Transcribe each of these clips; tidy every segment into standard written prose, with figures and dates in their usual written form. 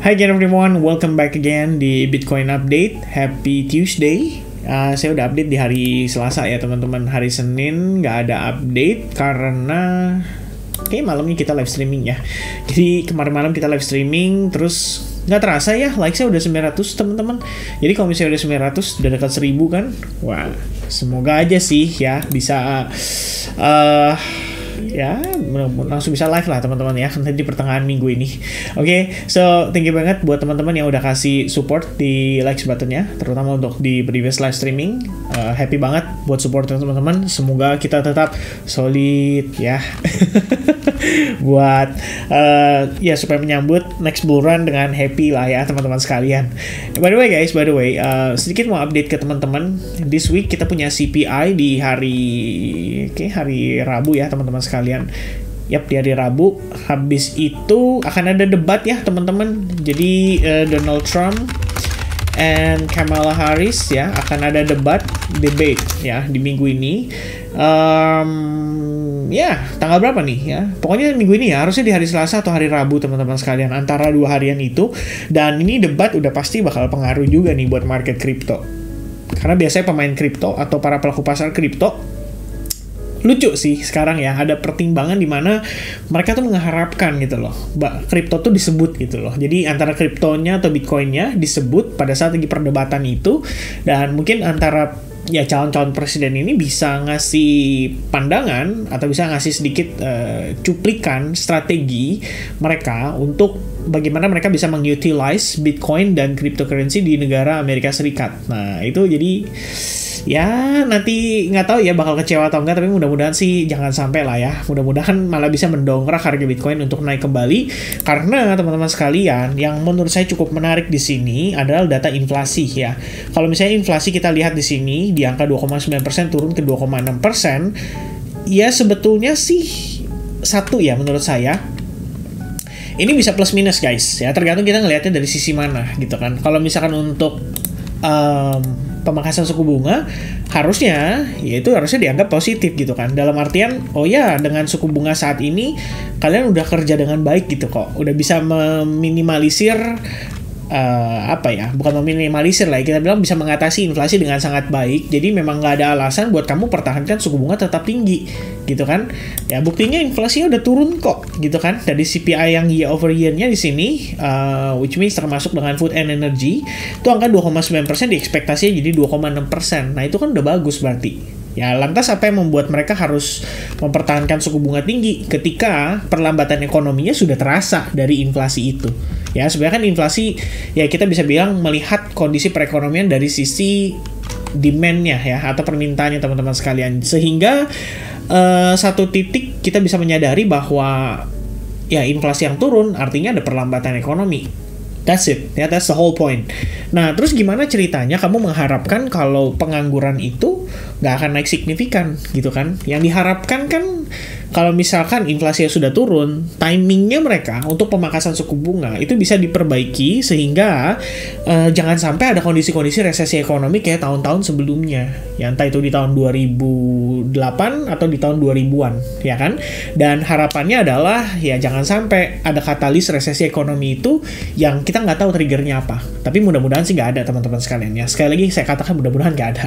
Hi again everyone, welcome back again di Bitcoin Update. Happy Tuesday. Saya udah update di hari Selasa ya teman-teman. Hari Senin nggak ada update karena kayak malamnya kita live streaming ya. Jadi kemarin malam kita live streaming, terus nggak terasa ya like-nya udah 900 teman-teman. Jadi kalau misalnya udah 900, udah dekat 1000 kan. Wah, semoga aja sih ya bisa ya langsung bisa live lah teman-teman ya nanti di pertengahan minggu ini. Oke, so thank you banget buat teman-teman yang udah kasih support di likes buttonnya, terutama untuk di previous live streaming. Happy banget buat support teman-teman. Semoga kita tetap solid ya buat ya supaya menyambut next bull run dengan happy lah ya teman-teman sekalian. By the way guys, sedikit mau update ke teman-teman. This week kita punya CPI di hari Rabu ya teman-teman sekalian. Yap, di hari Rabu. Habis itu akan ada debat ya teman-teman. Jadi Donald Trump and Kamala Harris ya akan ada debate ya di minggu ini. Ya, tanggal berapa nih ya? Pokoknya minggu ini ya, harusnya di hari Selasa atau hari Rabu teman-teman sekalian, antara 2 harian itu. Dan ini debat udah pasti bakal pengaruh juga nih buat market kripto. Karena biasanya pemain kripto atau para pelaku pasar kripto lucu sih sekarang ya, ada pertimbangan di mana mereka tuh mengharapkan gitu loh, kripto tuh disebut gitu loh. Jadi antara kriptonya atau bitcoinnya disebut pada saat lagi perdebatan itu, dan mungkin antara ya calon-calon presiden ini bisa ngasih pandangan atau bisa ngasih sedikit cuplikan strategi mereka untuk bagaimana mereka bisa mengutilize Bitcoin dan cryptocurrency di negara Amerika Serikat. Nah itu jadi ya nanti nggak tahu ya bakal kecewa atau enggak, tapi mudah-mudahan sih jangan sampai lah ya. Mudah-mudahan malah bisa mendongkrak harga Bitcoin untuk naik kembali, karena teman-teman sekalian yang menurut saya cukup menarik di sini adalah data inflasi ya. Kalau misalnya inflasi kita lihat di sini di angka 2,9% turun ke 2,6%, ya sebetulnya sih satu ya menurut saya ini bisa plus minus guys ya, tergantung kita ngelihatnya dari sisi mana gitu kan. Kalau misalkan untuk pemangkasan suku bunga harusnya dianggap positif gitu kan, dalam artian oh ya dengan suku bunga saat ini kalian udah kerja dengan baik gitu kok, udah bisa meminimalisir bukan meminimalisir lah, kita bilang bisa mengatasi inflasi dengan sangat baik. Jadi memang nggak ada alasan buat kamu pertahankan suku bunga tetap tinggi gitu kan ya. Buktinya inflasinya udah turun kok gitu kan, dari CPI yang year over year-nya di sini which means termasuk dengan food and energy itu angka 2,9%, diekspektasinya jadi 2,6%. Nah itu kan udah bagus berarti ya. Lantas apa yang membuat mereka harus mempertahankan suku bunga tinggi ketika perlambatan ekonominya sudah terasa dari inflasi itu? Ya sebenarnya kan inflasi ya kita bisa bilang melihat kondisi perekonomian dari sisi demand-nya ya atau permintaannya teman-teman sekalian, sehingga satu titik kita bisa menyadari bahwa ya inflasi yang turun artinya ada perlambatan ekonomi. That's it, ya, that's the whole point. Nah, terus gimana ceritanya kamu mengharapkan kalau pengangguran itu nggak akan naik signifikan gitu kan? Yang diharapkan kan kalau misalkan inflasi sudah turun, timingnya mereka untuk pemangkasan suku bunga itu bisa diperbaiki sehingga jangan sampai ada kondisi-kondisi resesi ekonomi kayak tahun-tahun sebelumnya, ya entah itu di tahun 2008 atau di tahun 2000-an, ya kan? Dan harapannya adalah ya jangan sampai ada katalis resesi ekonomi itu yang kita nggak tahu triggernya apa. Tapi mudah-mudahan sih nggak ada teman-teman sekalian ya. Sekali lagi saya katakan mudah-mudahan nggak ada.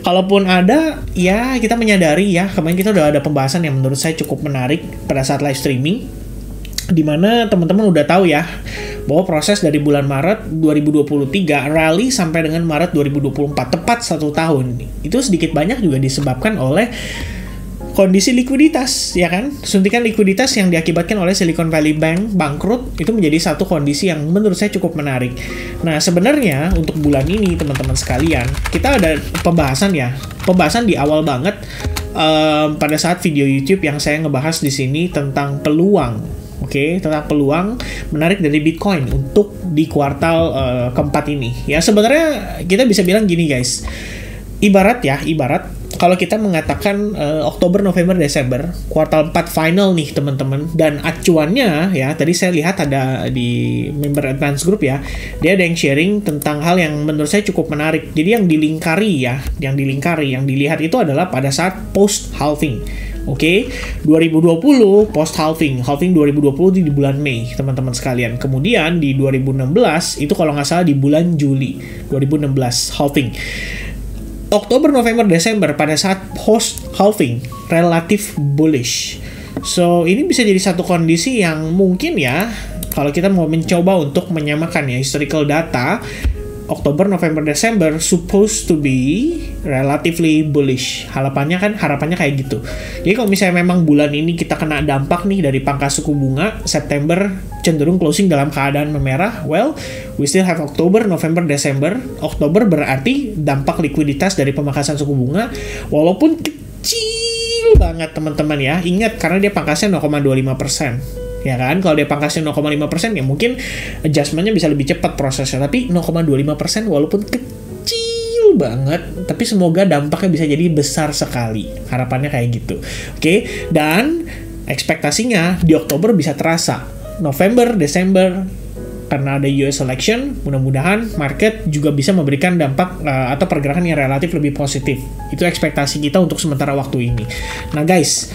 Kalaupun ada, ya kita menyadari ya, kemarin kita udah ada pembahasan yang menurut saya cukup menarik pada saat live streaming, di mana teman-teman udah tahu ya bahwa proses dari bulan Maret 2023 rally sampai dengan Maret 2024 tepat 1 tahun itu sedikit banyak juga disebabkan oleh kondisi likuiditas ya kan, suntikan likuiditas yang diakibatkan oleh Silicon Valley Bank bangkrut itu menjadi satu kondisi yang menurut saya cukup menarik. Nah sebenarnya untuk bulan ini teman-teman sekalian kita ada pembahasan di awal banget pada saat video YouTube yang saya ngebahas di sini tentang peluang. Tentang peluang menarik dari Bitcoin untuk di kuartal keempat ini. Ya sebenarnya kita bisa bilang gini guys, ibarat kalau kita mengatakan Oktober, November, Desember, kuartal 4 final nih teman-teman, dan acuannya ya, tadi saya lihat ada di member advance group ya, dia ada yang sharing tentang hal yang menurut saya cukup menarik. Jadi yang dilihat itu adalah pada saat post halving Oke, 2020 post halving 2020 di bulan Mei teman-teman sekalian. Kemudian di 2016 itu kalau nggak salah di bulan Juli 2016 halving. Oktober, November, Desember pada saat post halving relatif bullish. So ini bisa jadi satu kondisi yang mungkin ya kalau kita mau mencoba untuk menyamakan ya historical data, Oktober, November, Desember supposed to be relatively bullish. Harapannya kayak gitu. Jadi kalau misalnya memang bulan ini kita kena dampak nih dari pangkas suku bunga, September cenderung closing dalam keadaan memerah, well, we still have Oktober, November, Desember. Oktober berarti dampak likuiditas dari pemangkasan suku bunga, walaupun kecil banget teman-teman ya. Ingat, karena dia pangkasnya 0,25%. Ya kan, kalau dia pangkasnya 0,5% ya mungkin adjustment-nya bisa lebih cepat prosesnya, tapi 0,25% walaupun kecil banget, tapi semoga dampaknya bisa jadi besar sekali. Harapannya kayak gitu. Oke, dan ekspektasinya di Oktober bisa terasa. November, Desember, karena ada US election, mudah-mudahan market juga bisa memberikan dampak atau pergerakan yang relatif lebih positif. Itu ekspektasi kita untuk sementara waktu ini. Nah guys,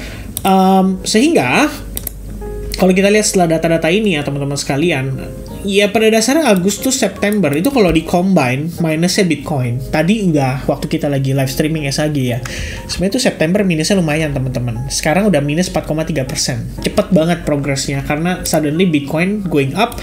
sehingga kalau kita lihat setelah data-data ini ya teman-teman sekalian, ya pada dasarnya Agustus September itu kalau di combine minusnya Bitcoin. Tadi udah waktu kita lagi live streaming SAG ya. Sebenarnya itu September minusnya lumayan teman-teman. Sekarang udah minus 4,3%. Cepet banget progresnya karena suddenly Bitcoin going up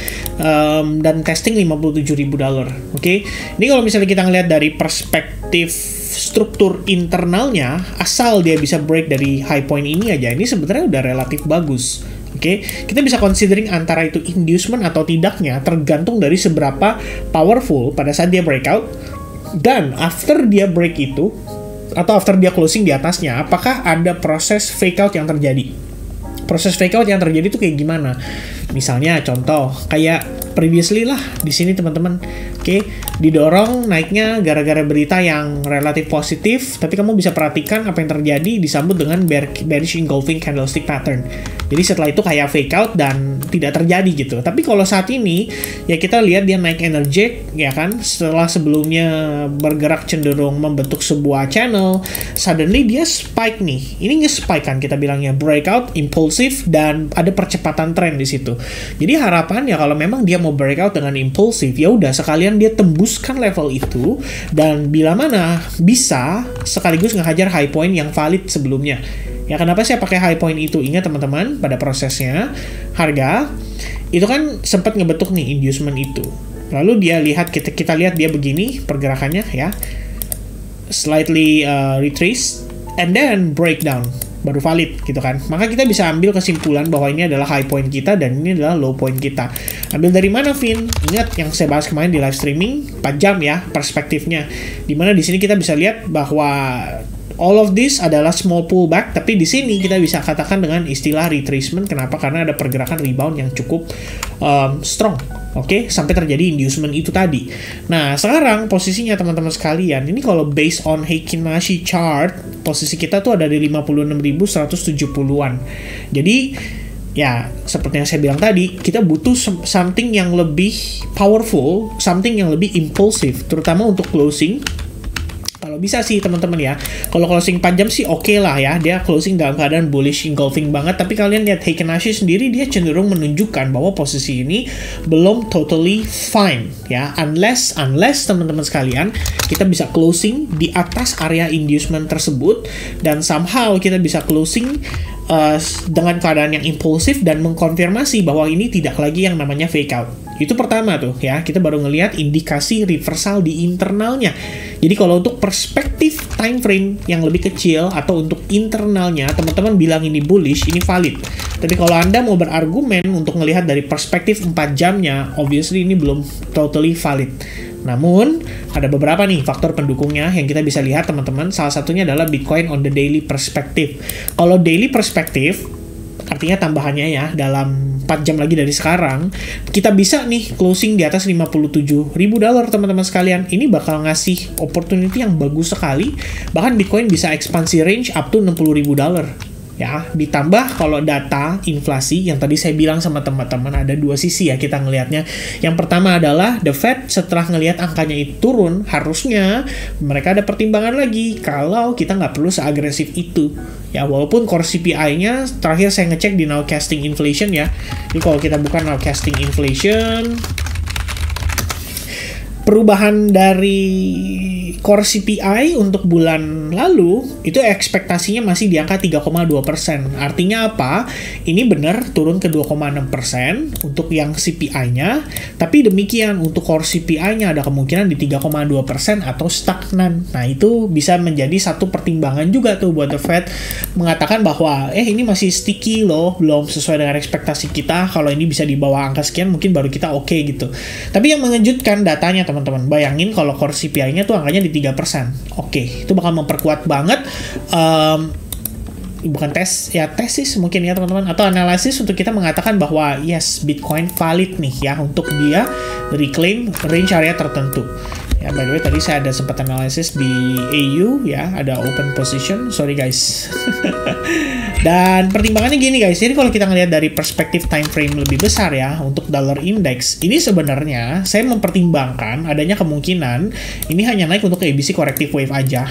dan testing $57.000. Oke. Ini kalau misalnya kita ngelihat dari perspektif struktur internalnya, asal dia bisa break dari high point ini aja, ini sebenarnya udah relatif bagus. Oke, kita bisa considering antara itu inducement atau tidaknya tergantung dari seberapa powerful pada saat dia breakout, dan after dia break itu atau after dia closing di atasnya, apakah ada proses fake out yang terjadi. Proses fake out yang terjadi itu kayak gimana? Misalnya contoh kayak previously lah di sini teman-teman. Oke, didorong naiknya gara-gara berita yang relatif positif, tapi kamu bisa perhatikan apa yang terjadi disambut dengan bearish engulfing candlestick pattern. Jadi setelah itu kayak fake out dan tidak terjadi gitu. Tapi kalau saat ini ya kita lihat dia naik energetic ya kan, setelah sebelumnya bergerak cenderung membentuk sebuah channel, suddenly dia spike nih. Ini nge-spike kan kita bilangnya breakout, impulsif, dan ada percepatan tren di situ. Jadi harapannya kalau memang dia mau breakout dengan impulsif, ya udah sekalian dia tembuskan level itu, dan bila mana bisa sekaligus ngehajar high point yang valid sebelumnya. Ya kenapa saya pakai high point itu? Ingat teman-teman, pada prosesnya harga itu kan sempat ngebentuk nih inducement itu. Lalu dia lihat kita lihat dia begini pergerakannya ya, slightly retrace and then breakdown, baru valid gitu kan. Maka kita bisa ambil kesimpulan bahwa ini adalah high point kita dan ini adalah low point kita. Ambil dari mana, Vin? Ingat yang saya bahas kemarin di live streaming 4 jam ya perspektifnya. Dimana di sini kita bisa lihat bahwa all of this adalah small pullback, tapi di sini kita bisa katakan dengan istilah retracement. Kenapa? Karena ada pergerakan rebound yang cukup strong. Oke, sampai terjadi inducement itu tadi. Nah, sekarang posisinya teman-teman sekalian, ini kalau based on Heikin Mashi chart, posisi kita tuh ada di 56.170-an. Jadi, ya, seperti yang saya bilang tadi, kita butuh something yang lebih powerful, something yang lebih impulsif, terutama untuk closing. Kalau bisa sih teman-teman ya, kalau closing 4 jam sih oke lah ya, dia closing dalam keadaan bullish engulfing banget, tapi kalian lihat Heikin Mashi sendiri dia cenderung menunjukkan bahwa posisi ini belum totally fine ya, unless teman-teman sekalian kita bisa closing di atas area inducement tersebut dan somehow kita bisa closing dengan keadaan yang impulsif dan mengkonfirmasi bahwa ini tidak lagi yang namanya fake out. Itu pertama tuh ya, kita baru ngelihat indikasi reversal di internalnya. Jadi kalau untuk perspektif time frame yang lebih kecil atau untuk internalnya, teman-teman bilang ini bullish, ini valid. Tapi kalau Anda mau berargumen untuk melihat dari perspektif 4 jamnya, obviously ini belum totally valid. Namun, ada beberapa nih faktor pendukungnya yang kita bisa lihat teman-teman. Salah satunya adalah Bitcoin on the daily perspective. Kalau daily perspective, artinya tambahannya ya, dalam 4 jam lagi dari sekarang, kita bisa nih closing di atas $57.000 teman-teman sekalian. Ini bakal ngasih opportunity yang bagus sekali. Bahkan Bitcoin bisa ekspansi range up to $60.000. Ya, ditambah kalau data inflasi yang tadi saya bilang sama teman-teman ada dua sisi ya kita ngelihatnya. Yang pertama adalah the Fed setelah ngelihat angkanya itu turun, harusnya mereka ada pertimbangan lagi kalau kita nggak perlu seagresif itu. Ya, walaupun core CPI-nya terakhir saya ngecek di nowcasting inflation ya. Jadi kalau kita buka nowcasting inflation, perubahan dari core CPI untuk bulan lalu itu ekspektasinya masih di angka 3,2%. Artinya apa? Ini benar turun ke 2,6% untuk yang CPI-nya, tapi demikian untuk core CPI-nya ada kemungkinan di 3,2% atau stagnan. Nah, itu bisa menjadi satu pertimbangan juga tuh buat the Fed mengatakan bahwa ini masih sticky loh, belum sesuai dengan ekspektasi kita. Kalau ini bisa di bawah angka sekian mungkin baru kita oke gitu. Tapi yang mengejutkan datanya teman-teman, bayangin kalau core CPI-nya tuh angkanya di 3%. Oke, itu bakal memperkuat banget bukan tesis mungkin ya teman-teman, atau analisis untuk kita mengatakan bahwa yes, Bitcoin valid nih ya untuk dia reclaim range area tertentu. Ya, by the way tadi saya ada sempat analisis di AU ya, ada open position, sorry guys. Dan pertimbangannya gini guys, jadi kalau kita ngelihat dari perspektif time frame lebih besar ya, untuk dollar index, ini sebenarnya saya mempertimbangkan adanya kemungkinan ini hanya naik untuk ABC corrective wave aja.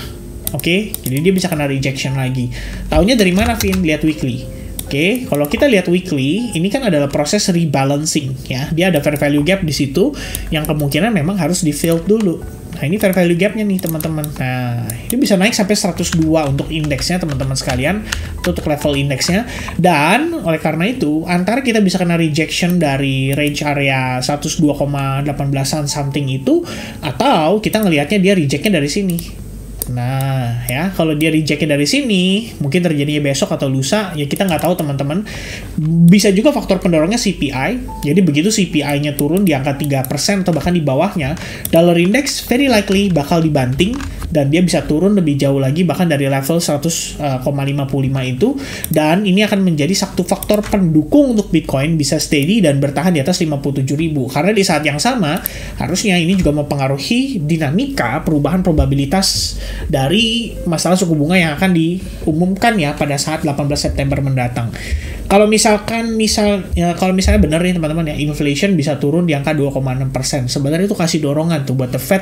Oke, jadi dia bisa kena rejection lagi. Taunya dari mana, Vin? Lihat weekly. Oke, kalau kita lihat weekly, ini kan adalah proses rebalancing ya. Dia ada fair value gap di situ yang kemungkinan memang harus di-filled dulu. Nah, ini fair value gap-nya nih, teman-teman. Nah, ini bisa naik sampai 102 untuk indeksnya, teman-teman sekalian. Itu untuk level indeksnya. Dan, oleh karena itu, antara kita bisa kena rejection dari range area 102,18an something itu, atau kita ngelihatnya dia reject-nya dari sini. Nah, ya, kalau dia reject-nya dari sini, mungkin terjadinya besok atau lusa, ya kita nggak tahu teman-teman. Bisa juga faktor pendorongnya CPI, jadi begitu CPI-nya turun di angka 3% atau bahkan di bawahnya, dollar index very likely bakal dibanting, dan dia bisa turun lebih jauh lagi, bahkan dari level 100,55 itu, dan ini akan menjadi satu faktor pendukung untuk Bitcoin bisa steady dan bertahan di atas 57.000. Karena di saat yang sama, harusnya ini juga mempengaruhi dinamika perubahan probabilitas dari masalah suku bunga yang akan diumumkan ya pada saat 18 September mendatang. Kalau misalnya benar nih teman-teman ya, inflation bisa turun di angka 2,6%. Sebenarnya itu kasih dorongan tuh buat the Fed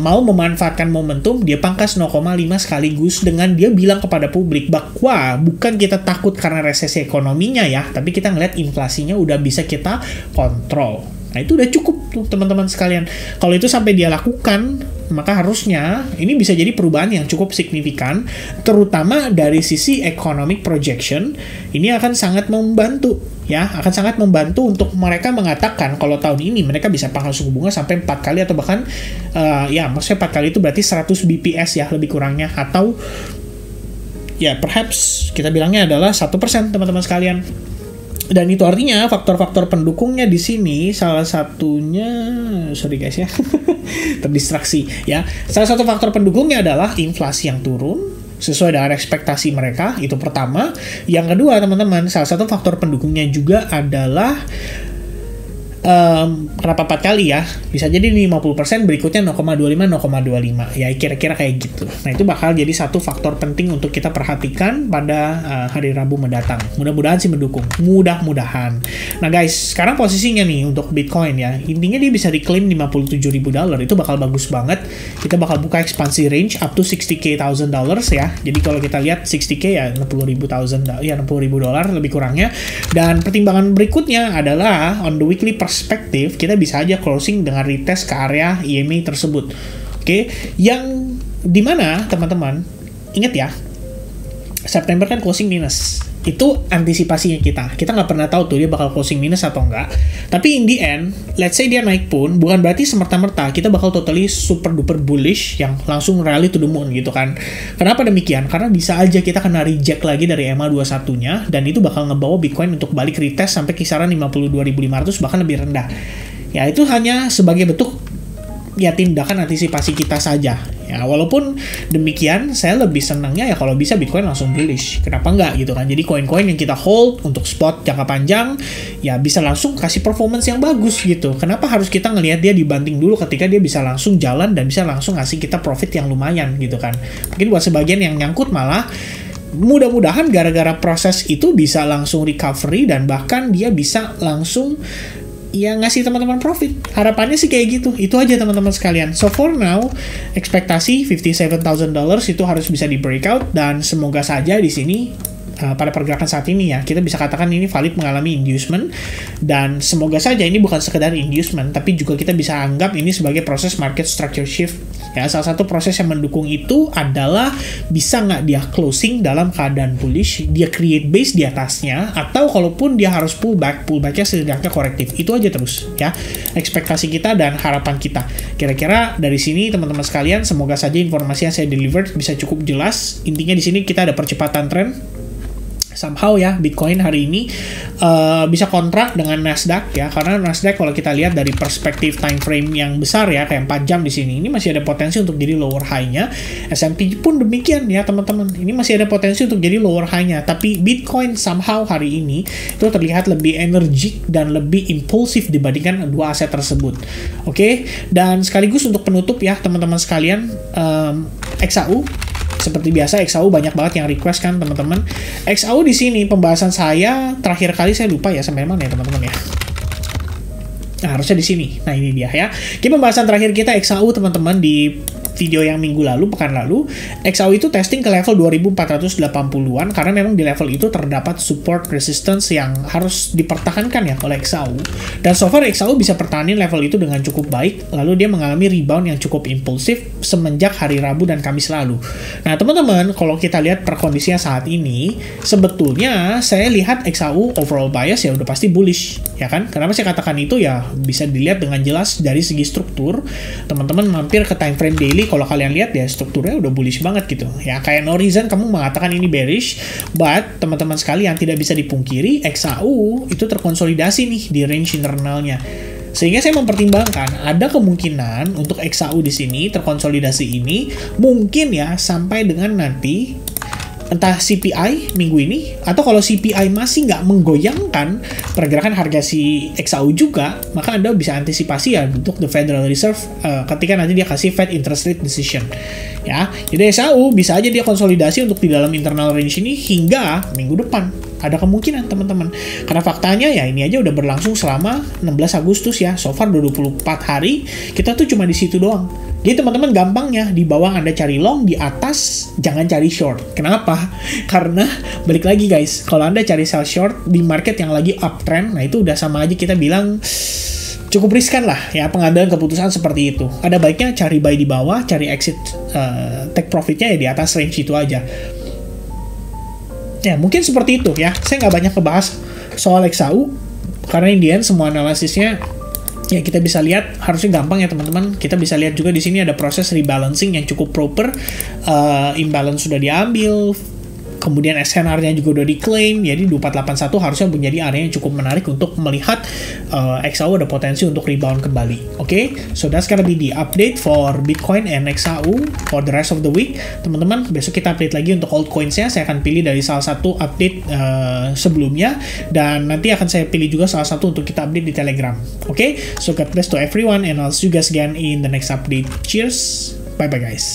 mau memanfaatkan momentum, dia pangkas 0,5 sekaligus dengan dia bilang kepada publik bahwa bukan kita takut karena resesi ekonominya ya, tapi kita ngeliat inflasinya udah bisa kita kontrol. Nah, itu udah cukup tuh teman-teman sekalian. Kalau itu sampai dia lakukan, maka harusnya ini bisa jadi perubahan yang cukup signifikan, terutama dari sisi economic projection. Ini akan sangat membantu ya, akan sangat membantu untuk mereka mengatakan kalau tahun ini mereka bisa pangkas suku bunga sampai 4 kali atau bahkan maksudnya 4 kali itu berarti 100 BPS ya lebih kurangnya, atau ya perhaps kita bilangnya adalah 1% teman-teman sekalian. Dan itu artinya faktor-faktor pendukungnya di sini salah satunya, sorry guys ya, terdistraksi ya. Salah satu faktor pendukungnya adalah inflasi yang turun sesuai dengan ekspektasi mereka, itu pertama. Yang kedua teman-teman, salah satu faktor pendukungnya juga adalah kenapa 4 kali ya, bisa jadi 50%, berikutnya 0,25 ya kira-kira kayak gitu. Nah, itu bakal jadi satu faktor penting untuk kita perhatikan pada hari Rabu mendatang. Mudah-mudahan sih mendukung, mudah-mudahan. Nah guys, sekarang posisinya nih untuk Bitcoin ya, intinya dia bisa reclaim $57.000, itu bakal bagus banget. Kita bakal buka ekspansi range up to $60,000 ya. Jadi kalau kita lihat 60K ya $60,000 lebih kurangnya. Dan pertimbangan berikutnya adalah on the weekly perspektif, kita bisa aja closing dengan retest ke area EMA tersebut. Oke, yang dimana teman-teman ingat ya, September kan closing minus. Itu antisipasinya kita nggak pernah tahu tuh dia bakal closing minus atau enggak. Tapi in the end, let's say dia naik pun, bukan berarti semerta-merta kita bakal totally super duper bullish yang langsung rally to the moon gitu kan. Kenapa demikian? Karena bisa aja kita kena reject lagi dari EMA 21-nya, dan itu bakal ngebawa Bitcoin untuk balik retest sampai kisaran 52.500 bahkan lebih rendah. Ya, itu hanya sebagai bentuk ya tindakan antisipasi kita saja. Ya, walaupun demikian, saya lebih senangnya ya kalau bisa Bitcoin langsung bullish. Kenapa enggak gitu kan? Jadi koin-koin yang kita hold untuk spot jangka panjang, ya bisa langsung kasih performance yang bagus gitu. Kenapa harus kita ngelihat dia dibanting dulu ketika dia bisa langsung jalan dan bisa langsung ngasih kita profit yang lumayan gitu kan? Mungkin buat sebagian yang nyangkut malah mudah-mudahan gara-gara proses itu bisa langsung recovery dan bahkan dia bisa langsung ya ngasih teman-teman profit. Harapannya sih kayak gitu. Itu aja teman-teman sekalian. So for now, ekspektasi $57,000 itu harus bisa di breakout, dan semoga saja di sini pada pergerakan saat ini ya, kita bisa katakan ini valid mengalami inducement, dan semoga saja ini bukan sekedar inducement, tapi juga kita bisa anggap ini sebagai proses market structure shift. Ya, salah satu proses yang mendukung itu adalah bisa nggak dia closing dalam keadaan bullish, dia create base di atasnya, atau kalaupun dia harus pullbacknya setidaknya korektif. Itu aja terus ya, ekspektasi kita dan harapan kita. Kira-kira dari sini teman-teman sekalian, semoga saja informasi yang saya deliver bisa cukup jelas. Intinya di sini kita ada percepatan tren. Somehow ya, Bitcoin hari ini bisa kontrak dengan Nasdaq ya, karena Nasdaq kalau kita lihat dari perspektif time frame yang besar ya, kayak 4 jam di sini, ini masih ada potensi untuk jadi lower high-nya. S&P pun demikian ya teman-teman, ini masih ada potensi untuk jadi lower high-nya, tapi Bitcoin somehow hari ini itu terlihat lebih energik dan lebih impulsif dibandingkan dua aset tersebut. Oke, dan sekaligus untuk penutup ya teman-teman sekalian, XAU. Seperti biasa, XAU banyak banget yang request kan teman-teman. XAU di sini pembahasan saya terakhir kali saya lupa ya sampai mana ya teman-teman ya. Nah, harusnya di sini. Nah, ini dia ya. Jadi pembahasan terakhir kita XAU teman-teman di video yang minggu lalu, pekan lalu, XAU itu testing ke level 2480-an karena memang di level itu terdapat support resistance yang harus dipertahankan ya oleh XAU. Dan so far XAU bisa pertahanin level itu dengan cukup baik, lalu dia mengalami rebound yang cukup impulsif semenjak hari Rabu dan Kamis lalu. Nah, teman-teman, kalau kita lihat perkondisinya saat ini, sebetulnya saya lihat XAU overall bias ya udah pasti bullish, ya kan? Kenapa saya katakan itu ya, bisa dilihat dengan jelas dari segi struktur. Teman-teman mampir ke time frame daily, kalau kalian lihat ya strukturnya udah bullish banget gitu ya, kayak no reason kamu mengatakan ini bearish. But teman-teman sekalian, tidak bisa dipungkiri XAU itu terkonsolidasi nih di range internalnya, sehingga saya mempertimbangkan ada kemungkinan untuk XAU di sini terkonsolidasi ini mungkin ya sampai dengan nanti entah CPI minggu ini, atau kalau CPI masih nggak menggoyangkan pergerakan harga si XAU juga, maka Anda bisa antisipasi ya untuk the Federal Reserve ketika nanti dia kasih Fed interest rate decision ya. Jadi XAU bisa aja dia konsolidasi untuk di dalam internal range ini hingga minggu depan. Ada kemungkinan teman-teman, karena faktanya ya ini aja udah berlangsung selama 16 Agustus ya, so far 24 hari kita tuh cuma di situ doang. Jadi teman-teman gampangnya, di bawah Anda cari long, di atas jangan cari short. Kenapa? Karena balik lagi guys, kalau Anda cari sell short di market yang lagi uptrend, nah itu udah sama aja kita bilang cukup riskan lah ya pengambilan keputusan seperti itu. Ada baiknya cari buy di bawah, cari exit take profitnya ya di atas range itu aja. Ya mungkin seperti itu ya. Saya nggak banyak ngebahas soal XAU karena in the end semua analisisnya ya kita bisa lihat harusnya gampang ya teman-teman. Kita bisa lihat juga di sini ada proses rebalancing yang cukup proper. Imbalance sudah diambil, kemudian SNR-nya juga udah diklaim, jadi 2481 harusnya menjadi area yang cukup menarik untuk melihat XAU ada potensi untuk rebound kembali. Oke, so that's gonna be the update for Bitcoin and XAU for the rest of the week. Teman-teman, besok kita update lagi untuk altcoins-nya. Saya akan pilih dari salah satu update sebelumnya, dan nanti akan saya pilih juga salah satu untuk kita update di Telegram. Oke, so God bless to everyone, and I'll see you guys again in the next update. Cheers, bye-bye guys.